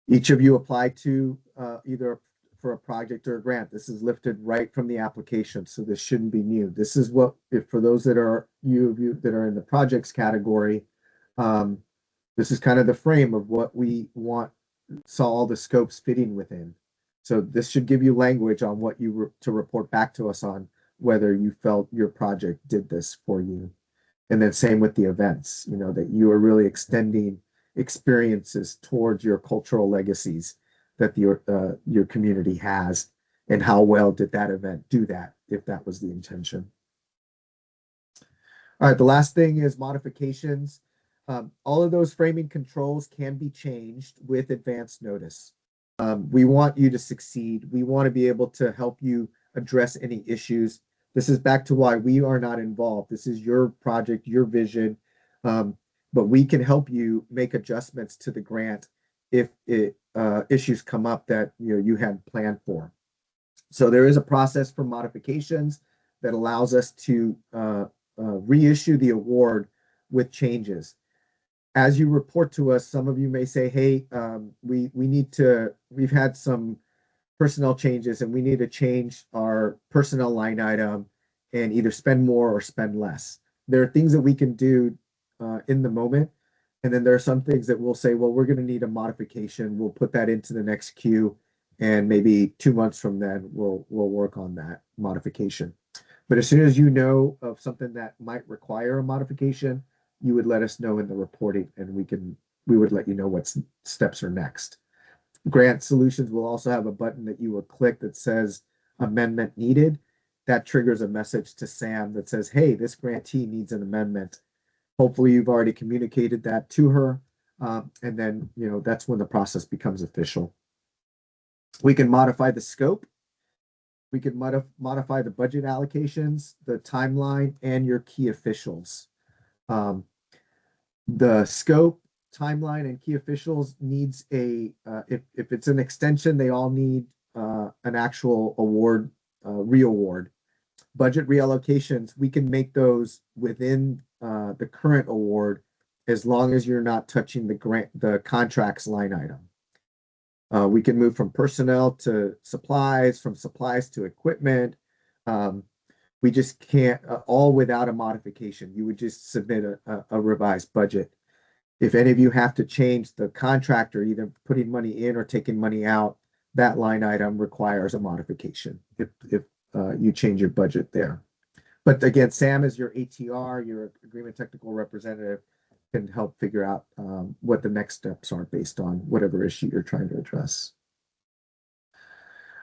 Each of you apply to either for a project or a grant. This is lifted right from the application, so this shouldn't be new. This is what, if for those that are you that are in the projects category, this is kind of the frame of what we saw all the scopes fitting within. So this should give you language on what you to report back to us on, whether you felt your project did this for you. And then same with the events, that you are really extending experiences towards your cultural legacies that your community has, and how well did that event do that, if that was the intention. All right, the last thing is modifications. All of those framing controls can be changed with advance notice. We want you to succeed. We want to be able to help you address any issues. This is back to why we are not involved. This is your project, your vision, but we can help you make adjustments to the grant if issues come up that you had planned for. So there is a process for modifications that allows us to reissue the award with changes. As you report to us, some of you may say, hey, we've had some personnel changes and we need to change our personnel line item and either spend more or spend less. There are things that we can do in the moment. And then there are some things that we'll say, well, we're going to need a modification. We'll put that into the next queue. And maybe 2 months from then, we'll work on that modification. But as soon as you know of something that might require a modification, you would let us know in the reporting, and we would let you know what steps are next. Grant Solutions will also have a button that you will click that says amendment needed. That triggers a message to Sam that says, hey, this grantee needs an amendment. Hopefully you've already communicated that to her. And then, that's when the process becomes official. We can modify the scope. We can modify the budget allocations, the timeline, and your key officials. The scope, timeline, and key officials needs if it's an extension, they all need an actual award, reaward. Budget reallocations, we can make those within the current award as long as you're not touching the contracts line item. We can move from personnel to supplies, from supplies to equipment. We just can't, all without a modification. You would just submit a revised budget. If any of you have to change the contractor, either putting money in or taking money out, that line item requires a modification if you change your budget there. But again, Sam is your ATR, your agreement technical representative, can help figure out what the next steps are based on whatever issue you're trying to address.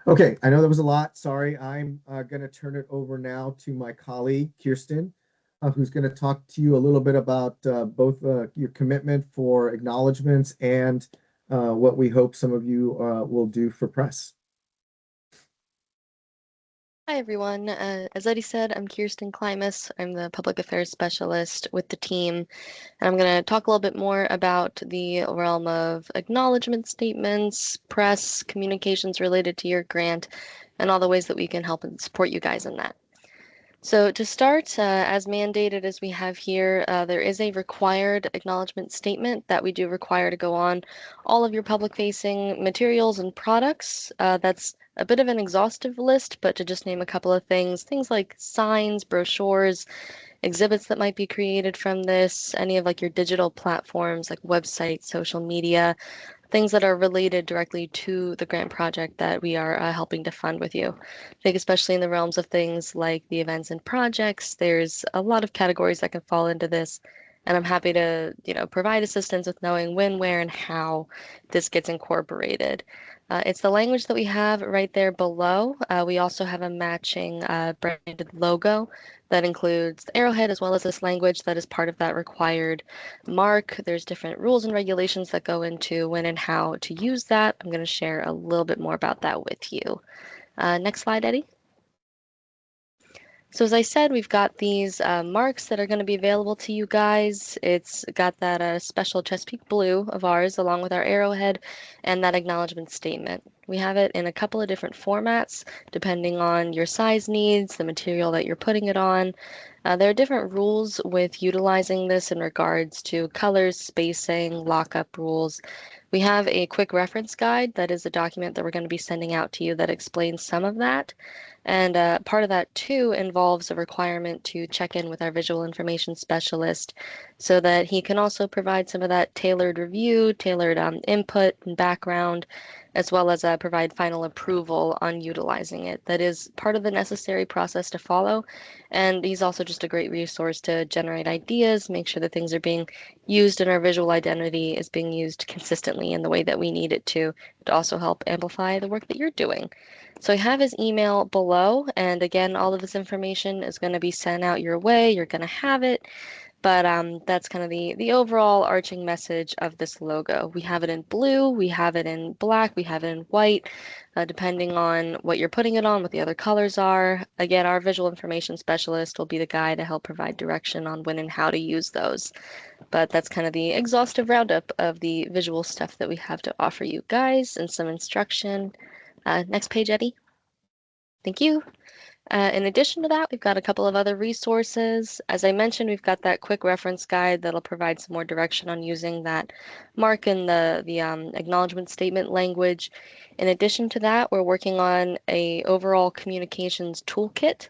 Okay, I know there was a lot. Sorry, I'm going to turn it over now to my colleague, Kirsten, who's going to talk to you a little bit about both your commitment for acknowledgements and what we hope some of you will do for press. Hi, everyone. As Eddie said, I'm Kirsten Klimas. I'm the Public Affairs Specialist with the team, and I'm going to talk a little bit more about the realm of acknowledgement statements, press, communications related to your grant, and all the ways that we can help and support you guys in that. So to start, as mandated as we have here, there is a required acknowledgement statement that we do require to go on all of your public-facing materials and products. That's a bit of an exhaustive list, but to just name a couple of things like signs, brochures, exhibits that might be created from this, any of like your digital platforms like websites, social media, things that are related directly to the grant project that we are helping to fund with you. I think especially in the realms of things like the events and projects, there's a lot of categories that can fall into this. And I'm happy to, provide assistance with knowing when, where, and how this gets incorporated. It's the language that we have right there below. We also have a matching branded logo that includes the arrowhead as well as this language that is part of that required mark. There's different rules and regulations that go into when and how to use that. I'm going to share a little bit more about that with you. Next slide, Eddie. So as I said, we've got these marks that are going to be available to you guys. It's got that special Chesapeake blue of ours along with our arrowhead and that acknowledgement statement. We have it in a couple of different formats depending on your size needs, the material that you're putting it on. There are different rules with utilizing this in regards to colors, spacing, lockup rules. We have a quick reference guide that is a document that we're going to be sending out to you that explains some of that. And part of that too involves a requirement to check in with our visual information specialist so that he can also provide some of that tailored review, tailored input and background, as well as provide final approval on utilizing it. That is part of the necessary process to follow. And he's also just a great resource to generate ideas, make sure that things are being used and our visual identity is being used consistently in the way that we need it to also help amplify the work that you're doing. So I have his email below, and again, all of this information is going to be sent out your way. You're going to have it, but that's kind of the overall arching message of this logo. We have it in blue, we have it in black, we have it in white, depending on what you're putting it on, what the other colors are. Again, our visual information specialist will be the guy to help provide direction on when and how to use those. But that's kind of the exhaustive roundup of the visual stuff that we have to offer you guys and some instruction. Next page, Eddie. Thank you. In addition to that, we've got a couple of other resources. As I mentioned, we've got that quick reference guide that'll provide some more direction on using that mark in the acknowledgement statement language. In addition to that, we're working on a overall communications toolkit.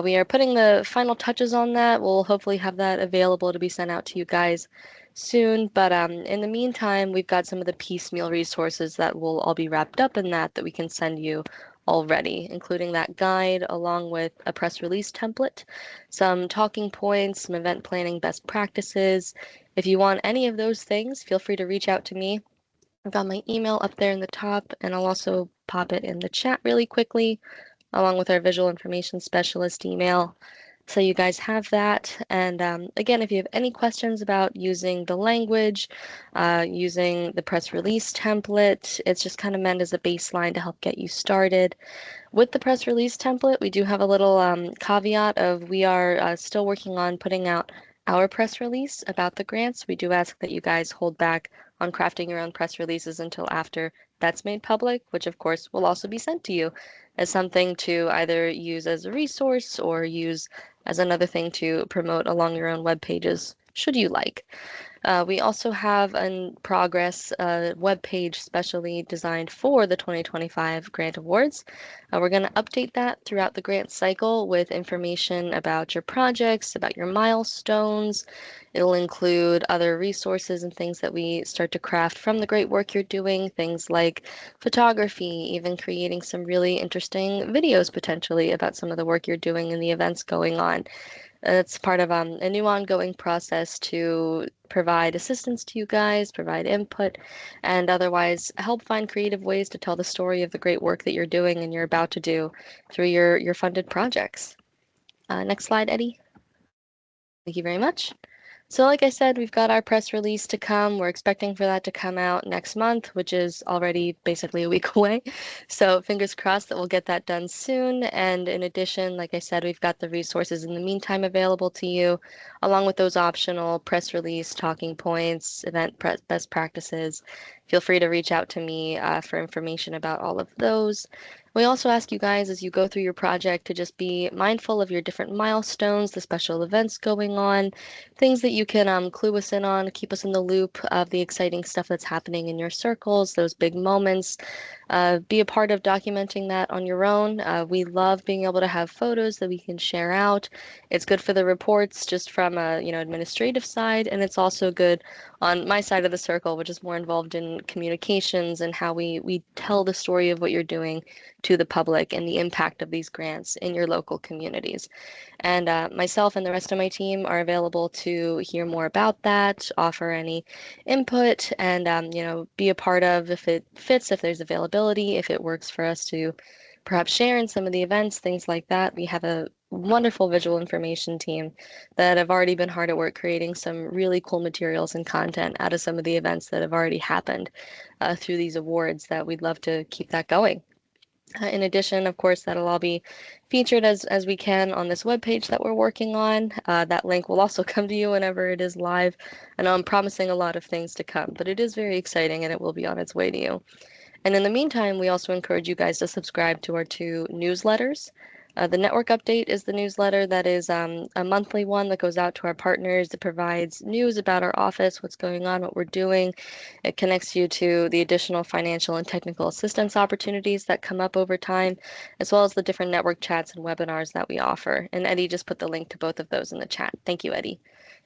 We are putting the final touches on that. We'll hopefully have that available to be sent out to you guys soon, but in the meantime, we've got some of the piecemeal resources that will all be wrapped up in that we can send you already, including that guide along with a press release template, some talking points, some event planning best practices. If you want any of those things, feel free to reach out to me. I've got my email up there in the top, and I'll also pop it in the chat really quickly, along with our visual information specialist email. So you guys have that. And again, if you have any questions about using the language, using the press release template, it's just kind of meant as a baseline to help get you started. With the press release template, we do have a little caveat of we are still working on putting out our press release about the grants. We do ask that you guys hold back on crafting your own press releases until after that's made public, which of course will also be sent to you as something to either use as a resource or use as another thing to promote along your own web pages, should you like. We also have in progress a web page specially designed for the 2025 grant awards. We're going to update that throughout the grant cycle with information about your projects, about your milestones. It'll include other resources and things that we start to craft from the great work you're doing, things like photography, even creating some really interesting videos potentially about some of the work you're doing and the events going on. It's part of a new ongoing process to provide assistance to you guys, provide input, and otherwise help find creative ways to tell the story of the great work that you're doing and you're about to do through your funded projects. Next slide, Eddie. Thank you very much. So like I said, we've got our press release to come. We're expecting for that to come out next month, which is already basically a week away. So fingers crossed that we'll get that done soon. And in addition, like I said, we've got the resources in the meantime available to you, along with those optional press release, talking points, best practices. Feel free to reach out to me for information about all of those. We also ask you guys as you go through your project to just be mindful of your different milestones, the special events going on, things that you can clue us in on, keep us in the loop of the exciting stuff that's happening in your circles, those big moments. Be a part of documenting that on your own. We love being able to have photos that we can share out. It's good for the reports just from a administrative side, and it's also good on my side of the circle, which is more involved in communications and how we tell the story of what you're doing to the public and the impact of these grants in your local communities. And myself and the rest of my team are available to hear more about that, offer any input, and be a part of if it fits, if there's availability, if it works for us to perhaps share in some of the events, things like that. We have a wonderful visual information team that have already been hard at work creating some really cool materials and content out of some of the events that have already happened through these awards that we'd love to keep that going. In addition, of course, that'll all be featured as we can on this webpage that we're working on. That link will also come to you whenever it is live. I know I'm promising a lot of things to come, but it is very exciting and it will be on its way to you. And in the meantime, we also encourage you guys to subscribe to our 2 newsletters. The network update is the newsletter that is a monthly one that goes out to our partners. It provides news about our office, what's going on, what we're doing. It connects you to the additional financial and technical assistance opportunities that come up over time, as well as the different network chats and webinars that we offer. And Eddie just put the link to both of those in the chat. Thank you, Eddie.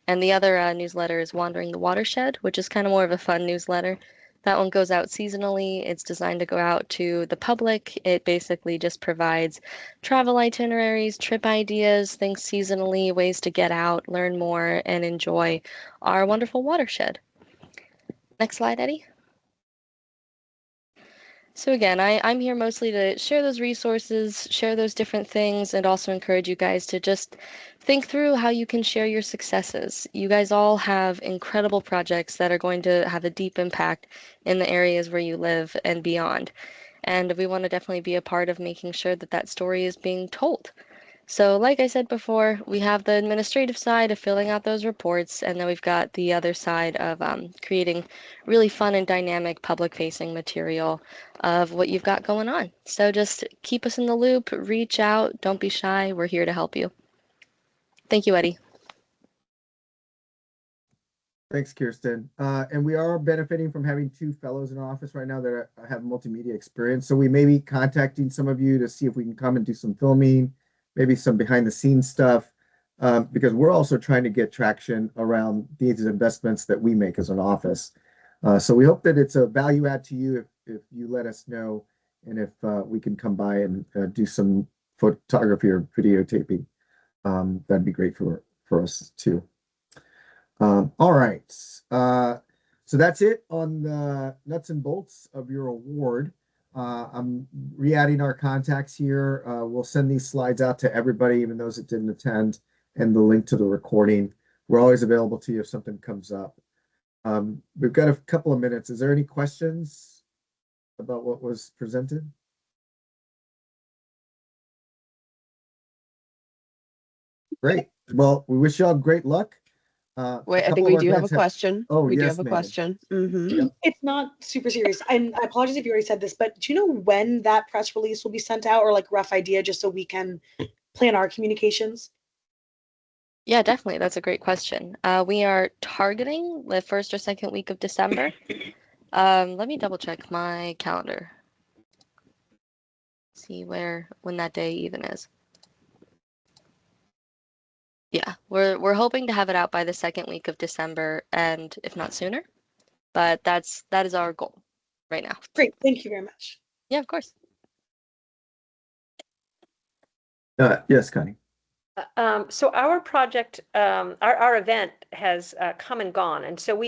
And the other newsletter is Wandering the Watershed, which is kind of more of a fun newsletter. That one goes out seasonally. It's designed to go out to the public. It basically just provides travel itineraries, trip ideas, things seasonally, ways to get out, learn more, and enjoy our wonderful watershed. Next slide, Eddie. So again, I'm here mostly to share those resources, share those different things, and also encourage you guys to just think through how you can share your successes. You guys all have incredible projects that are going to have a deep impact in the areas where you live and beyond. And we want to definitely be a part of making sure that that story is being told. So like I said before, we have the administrative side of filling out those reports, and then we've got the other side of creating really fun and dynamic public-facing material of what you've got going on. So just keep us in the loop, reach out, don't be shy, we're here to help you. Thank you, Eddie. Thanks, Kirsten. And we are benefiting from having 2 fellows in our office right now that have multimedia experience. So we may be contacting some of you to see if we can come and do some filming, maybe some behind the scenes stuff, because we're also trying to get traction around these investments that we make as an office. So we hope that it's a value add to you if you let us know, and if we can come by and do some photography or videotaping. That'd be great for us too. All right. So that's it on the nuts and bolts of your award. I'm re-adding our contacts here. We'll send these slides out to everybody, even those that didn't attend. and the link to the recording. We're always available to you if something comes up. We've got a couple of minutes. Is there any questions about what was presented? Great. Well, we wish you all great luck. Wait, I think we do have a question. Oh, we do yes, have a Megan. question. It's not super serious. And I apologize if you already said this, but do you know when that press release will be sent out, or like rough idea, just so we can plan our communications? Yeah, definitely. That's a great question. We are targeting the first or second week of December. Let me double check my calendar. See when that day even is. Yeah, we're hoping to have it out by the second week of December, and if not sooner. But that is our goal right now. Great, thank you very much. Yeah, of course. Yes, Connie. So our project, our event has come and gone, and so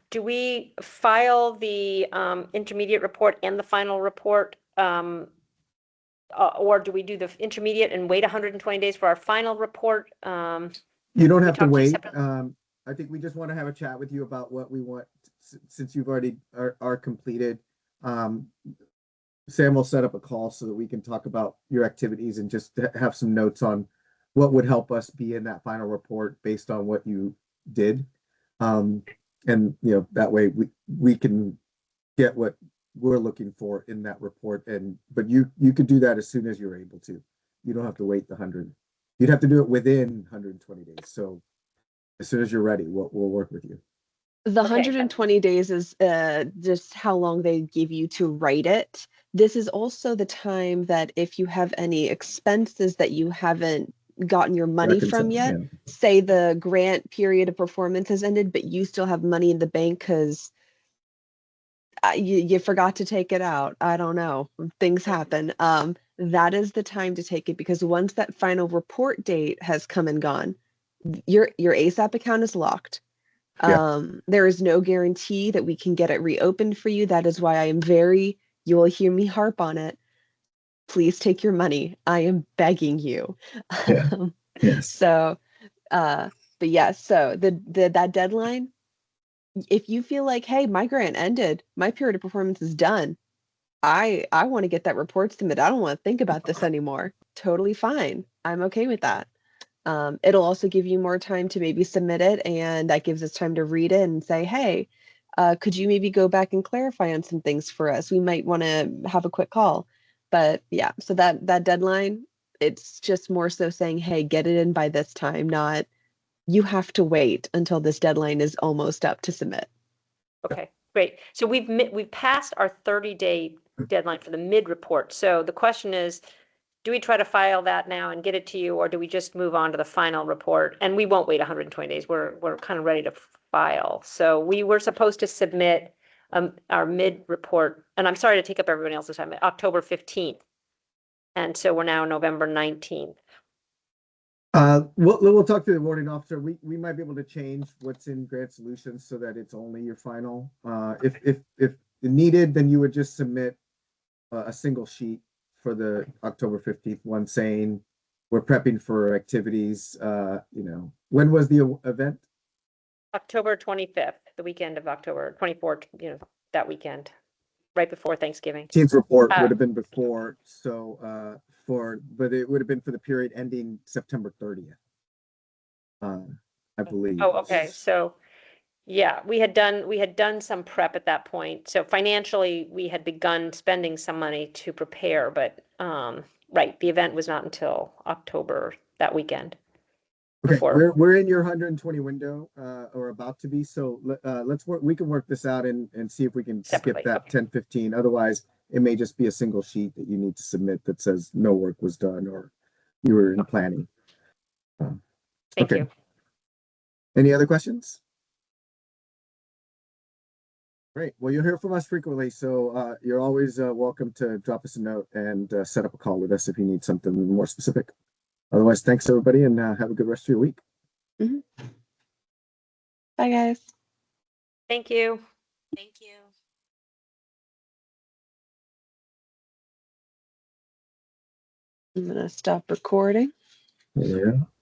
do we file the intermediate report and the final report, or do we do the intermediate and wait 120 days for our final report? You don't have to talk to you wait. separately? I think we just want to have a chat with you about what we want, since you've already are completed. Sam will set up a call so that we can talk about your activities and just have some notes on what would help us be in that final report based on what you did. And that way we can get what we're looking for in that report. But you could do that as soon as you're able to. You don't have to wait the 100. You'd have to do it within 120 days. So as soon as you're ready, we'll work with you. The 120 days is just how long they give you to write it. This is also the time that if you have any expenses that you haven't gotten your money from yet, say the grant period of performance has ended, but you still have money in the bank because you forgot to take it out. I don't know. Things happen. That is the time to take it, because once that final report date has come and gone, your ASAP account is locked. There is no guarantee that we can get it reopened for you. That is why I am you will hear me harp on it. Please take your money. I am begging you. Yes. So, but yeah, so that deadline, if you feel like, hey, my grant ended, my period of performance is done, I want to get that report submitted. I don't want to think about this anymore. Totally fine. I'm okay with that. It'll also give you more time to maybe submit it, and that gives us time to read it and say, hey, could you maybe go back and clarify on some things for us? We might want to have a quick call. But yeah, so that deadline, it's just more so saying, hey, get it in by this time, not you have to wait until this deadline is almost up to submit. Okay, great. So we've passed our 30-day deadline for the mid report. So the question is, do we try to file that now and get it to you, or do we just move on to the final report? And we won't wait 120 days. We're kind of ready to file. So we were supposed to submit our mid report, and I'm sorry to take up everybody else's time, October 15th. And so we're now November 19th. We'll talk to the awarding officer. We might be able to change what's in Grant Solutions so that it's only your final. If needed, then you would just submit a single sheet for the October 15th one saying we're prepping for activities. When was the event? October 25th, the weekend of October 24th, that weekend, right before Thanksgiving. Team's report would have been before, but it would have been for the period ending September 30th. I believe. Oh, okay. So yeah, we had done some prep at that point. So financially, we had begun spending some money to prepare, but right, the event was not until October, that weekend. Okay, we're in your 120 window, or about to be. So let's work. We can work this out and see if we can skip that 10-15. Otherwise, it may just be a single sheet that you need to submit that says no work was done or you were in planning. Thank you. Any other questions? Great. Well, you'll hear from us frequently, so you're always welcome to drop us a note and set up a call with us if you need something more specific. Otherwise, thanks everybody, and have a good rest of your week. Bye, guys. Thank you. Thank you. I'm gonna stop recording. Yeah.